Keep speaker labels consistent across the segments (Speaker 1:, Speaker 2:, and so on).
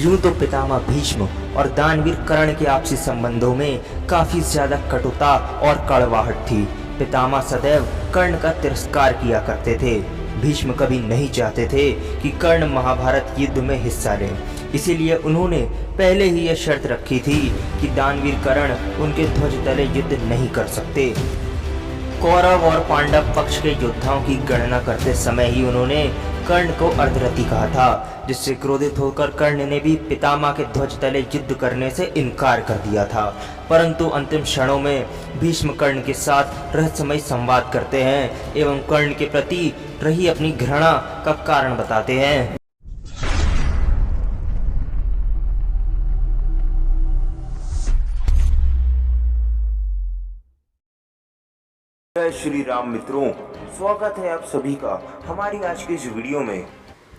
Speaker 1: यूं तो पितामह भीष्म और दानवीर कर्ण के आपसी संबंधों में काफी ज्यादा कटुता और कड़वाहट थी। पितामह सदैव कर्ण का तिरस्कार किया करते थे। भीष्म कभी नहीं चाहते थे कि कर्ण महाभारत युद्ध में हिस्सा लें, इसीलिए उन्होंने पहले ही यह शर्त रखी थी कि दानवीर कर्ण उनके ध्वज तले युद्ध नहीं कर सकते। कौरव और पांडव पक्ष के योद्धाओं की गणना करते समय ही उन्होंने कर्ण को अर्धरथी कहा था, जिससे क्रोधित होकर कर्ण ने भी पितामह के ध्वज तले युद्ध करने से इनकार कर दिया था। परंतु अंतिम क्षणों में भीष्म कर्ण के साथ रहस्यमय संवाद करते हैं एवं कर्ण के प्रति रही अपनी घृणा का कारण बताते हैं।
Speaker 2: जय श्री राम मित्रों, स्वागत है आप सभी का हमारी आज की इस वीडियो में।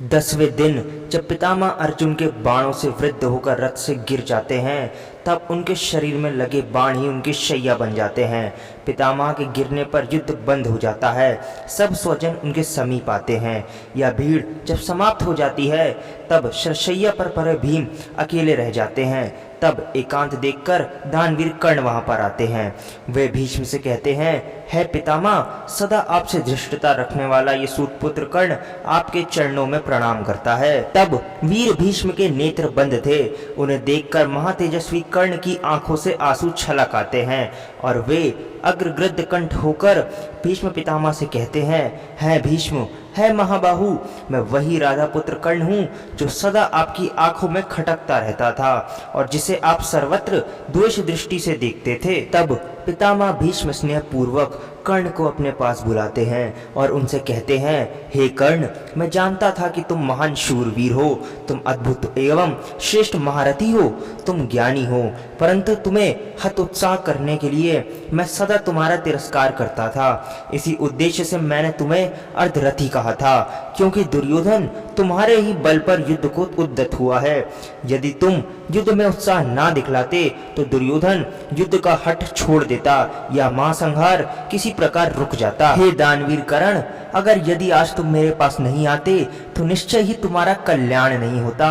Speaker 1: 10वें दिन जब पितामह अर्जुन के बाणों से वृद्ध होकर रथ से गिर जाते हैं, तब उनके शरीर में लगे बाण ही उनकी शैया बन जाते हैं। पितामह के गिरने पर युद्ध बंद हो जाता है। सब स्वजन उनके समीप आते हैं। यह भीड़ जब समाप्त हो जाती है, तब शरशैया पर पड़े भीम अकेले रह जाते हैं। तब एकांत देखकर दानवीर कर्ण वहां पर आते हैं। वे भीष्म से कहते हैं, है पितामह, सदा आपसे धृष्टता रखने वाला ये सूतपुत्र कर्ण आपके चरणों में प्रणाम करता है। तब वीर भीष्म के नेत्र बंद थे। उन्हें देखकर महातेजस्वी कर्ण की आंखों से आंसू छलक आते हैं और वे अग्रगृद्ध कंठ होकर भीष्म पितामह से कहते हैं, है भीष्म, है महाबाहु, मैं वही राधा पुत्र कर्ण हूँ जो सदा आपकी आंखों में खटकता रहता था और जिसे आप सर्वत्र द्वेष दृष्टि से देखते थे। तब पितामह भीष्म स्नेह पूर्वक कर्ण को अपने पास बुलाते हैं और उनसे कहते हैं, हे कर्ण, मैं जानता था कि तुम महान शूरवीर हो, तुम अद्भुत एवं श्रेष्ठ महारथी हो, तुम ज्ञानी हो, परंतु तुम्हें हतोत्साह करने के लिए मैं सदा तुम्हारा तिरस्कार करता था। इसी उद्देश्य से मैंने तुम्हें अर्धरथी कहा था, क्योंकि दुर्योधन तुम्हारे ही बल पर युद्ध को उद्यत हुआ है। यदि तुम युद्ध में उत्साह ना दिखलाते तो दुर्योधन युद्ध का हठ छोड़ देता या महासंहार किसी प्रकार रुक जाता। हे दानवीर कर्ण, अगर यदि आज तुम मेरे पास नहीं आते तो निश्चय ही तुम्हारा कल्याण नहीं होता।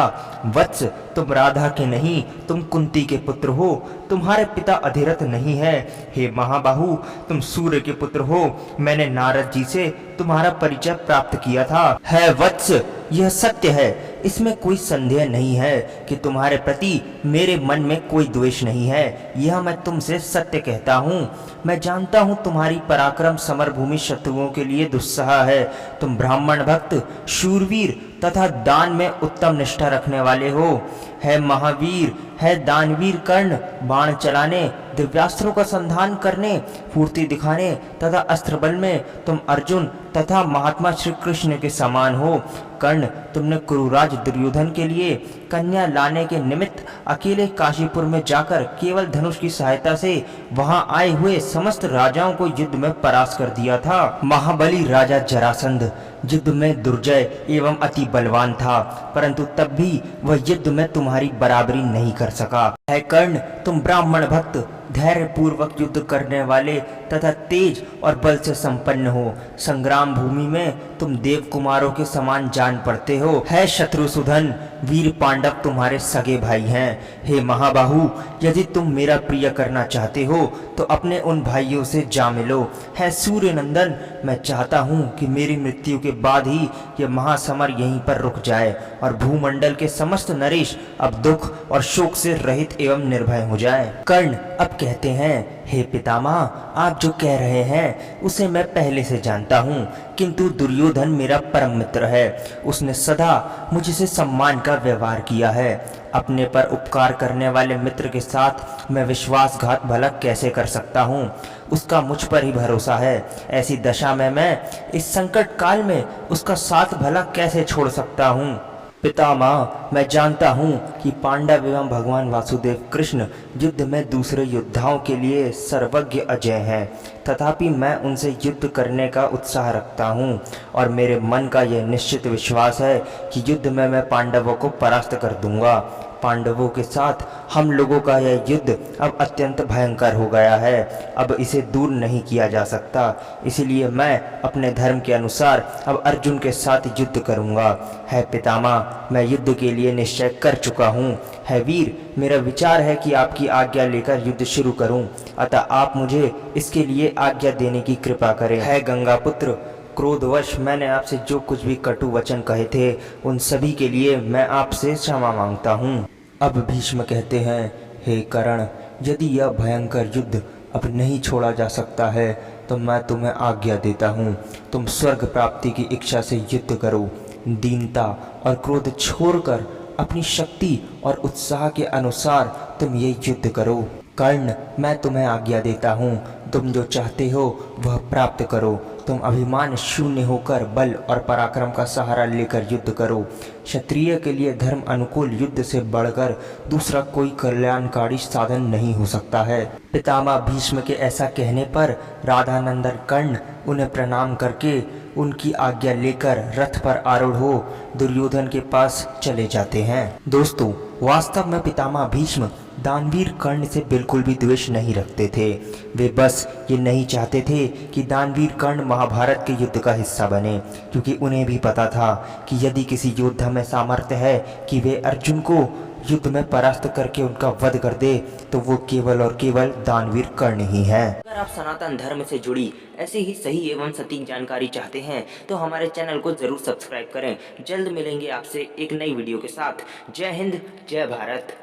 Speaker 1: वत्स, तुम राधा के नहीं, तुम कुंती के पुत्र हो, तुम्हारे पिता अधिरथ नहीं है। हे महाबाहु, तुम सूर्य के पुत्र हो, मैंने नारद जी से तुम्हारा परिचय प्राप्त किया था। है वत्स, यह सत्य है, इसमें कोई संदेह नहीं है कि तुम्हारे प्रति मेरे मन में कोई द्वेष नहीं है। यह मैं तुमसे सत्य कहता हूँ। मैं जानता हूँ तुम्हारी पराक्रम समरभूमि शत्रुओं के लिए दुस्सह है। तुम ब्राह्मण भक्त, शूरवीर तथा दान में उत्तम निष्ठा रखने वाले हो। है महावीर, है दानवीर कर्ण, बाण चलाने, दिव्यास्त्रों का संधान करने, फूर्ति दिखाने तथा अस्त्र बल में तुम अर्जुन तथा महात्मा श्री कृष्ण के समान हो। कर्ण, तुमने कुरुराज दुर्योधन के लिए कन्या लाने के निमित्त अकेले काशीपुर में जाकर केवल धनुष की सहायता से वहां आए हुए समस्त राजाओं को युद्ध में परास्त कर दिया था। महाबली राजा जरासंध युद्ध में दुर्जय एवं अति बलवान था, परंतु तब भी वह युद्ध में तुम्हारी बराबरी नहीं कर सका। है कर्ण, तुम ब्राह्मण भक्त, धैर्य पूर्वक युद्ध करने वाले तथा तेज और बल से संपन्न हो। संग्राम भूमि में तुम देव कुमारों के समान जान पड़ते हो। है शत्रुसूदन, वीर पांडव तुम्हारे सगे भाई हैं। हे महाबाहु, यदि तुम मेरा प्रिय करना चाहते हो तो अपने उन भाइयों से जा मिलो। है सूर्य नंदन, मैं चाहता हूँ कि मेरी मृत्यु के बाद ही यह महासमर यहीं पर रुक जाए और भूमंडल के समस्त नरेश अब दुख और शोक से रहित एवं निर्भय हो जाए। कर्ण अब कहते हैं, हे पितामह, आप जो कह रहे हैं उसे मैं पहले से जानता हूँ, किंतु दुर्योधन मेरा परम मित्र है। उसने सदा मुझसे सम्मान का व्यवहार किया है। अपने पर उपकार करने वाले मित्र के साथ मैं विश्वासघात भला कैसे कर सकता हूँ? उसका मुझ पर ही भरोसा है। ऐसी दशा में मैं इस संकट काल में उसका साथ भला कैसे छोड़ सकता हूँ? पितामह, मैं जानता हूँ कि पांडव एवं भगवान वासुदेव कृष्ण युद्ध में दूसरे योद्धाओं के लिए सर्वज्ञ अजय हैं तथापि मैं उनसे युद्ध करने का उत्साह रखता हूँ और मेरे मन का यह निश्चित विश्वास है कि युद्ध में मैं पांडवों को परास्त कर दूंगा। पांडवों के साथ हम लोगों का यह युद्ध अब अत्यंत भयंकर हो गया है, अब इसे दूर नहीं किया जा सकता। इसलिए मैं अपने धर्म के अनुसार अब अर्जुन के साथ युद्ध करूंगा। है पितामह, मैं युद्ध के लिए निश्चय कर चुका हूँ। है वीर, मेरा विचार है कि आपकी आज्ञा लेकर युद्ध शुरू करूं, अतः आप मुझे इसके लिए आज्ञा देने की कृपा करें। है गंगापुत्र, क्रोधवश मैंने आपसे जो कुछ भी कटु वचन कहे थे उन सभी के लिए मैं आपसे क्षमा मांगता हूँ। अब भीष्म कहते हैं, हे कर्ण, यदि यह भयंकर युद्ध अब नहीं छोड़ा जा सकता है तो मैं तुम्हें आज्ञा देता हूँ, तुम स्वर्ग प्राप्ति की इच्छा से युद्ध करो। दीनता और क्रोध छोड़कर अपनी शक्ति और उत्साह के अनुसार तुम ये युद्ध करो। कर्ण, मैं तुम्हें आज्ञा देता हूँ, तुम जो चाहते हो वह प्राप्त करो। तुम अभिमान शून्य होकर बल और पराक्रम का सहारा लेकर युद्ध करो। क्षत्रिय के लिए धर्म अनुकूल युद्ध से बढ़कर दूसरा कोई कल्याणकारी साधन नहीं हो सकता है। पितामह भीष्म के ऐसा कहने पर राधानंदन कर्ण उन्हें प्रणाम करके उनकी आज्ञा लेकर रथ पर आरूढ़ हो दुर्योधन के पास चले जाते हैं। दोस्तों, वास्तव में पितामह भीष्म दानवीर कर्ण से बिल्कुल भी द्वेष नहीं रखते थे। वे बस ये नहीं चाहते थे कि दानवीर कर्ण महाभारत के युद्ध का हिस्सा बने, क्योंकि उन्हें भी पता था कि यदि किसी योद्धा में सामर्थ्य है कि वे अर्जुन को युद्ध में परास्त करके उनका वध कर दे तो वो केवल और केवल दानवीर कर्ण ही है।
Speaker 3: अगर आप सनातन धर्म से जुड़ी ऐसी ही सही एवं सटीक जानकारी चाहते हैं तो हमारे चैनल को जरूर सब्सक्राइब करें। जल्द मिलेंगे आपसे एक नई वीडियो के साथ। जय हिंद, जय भारत।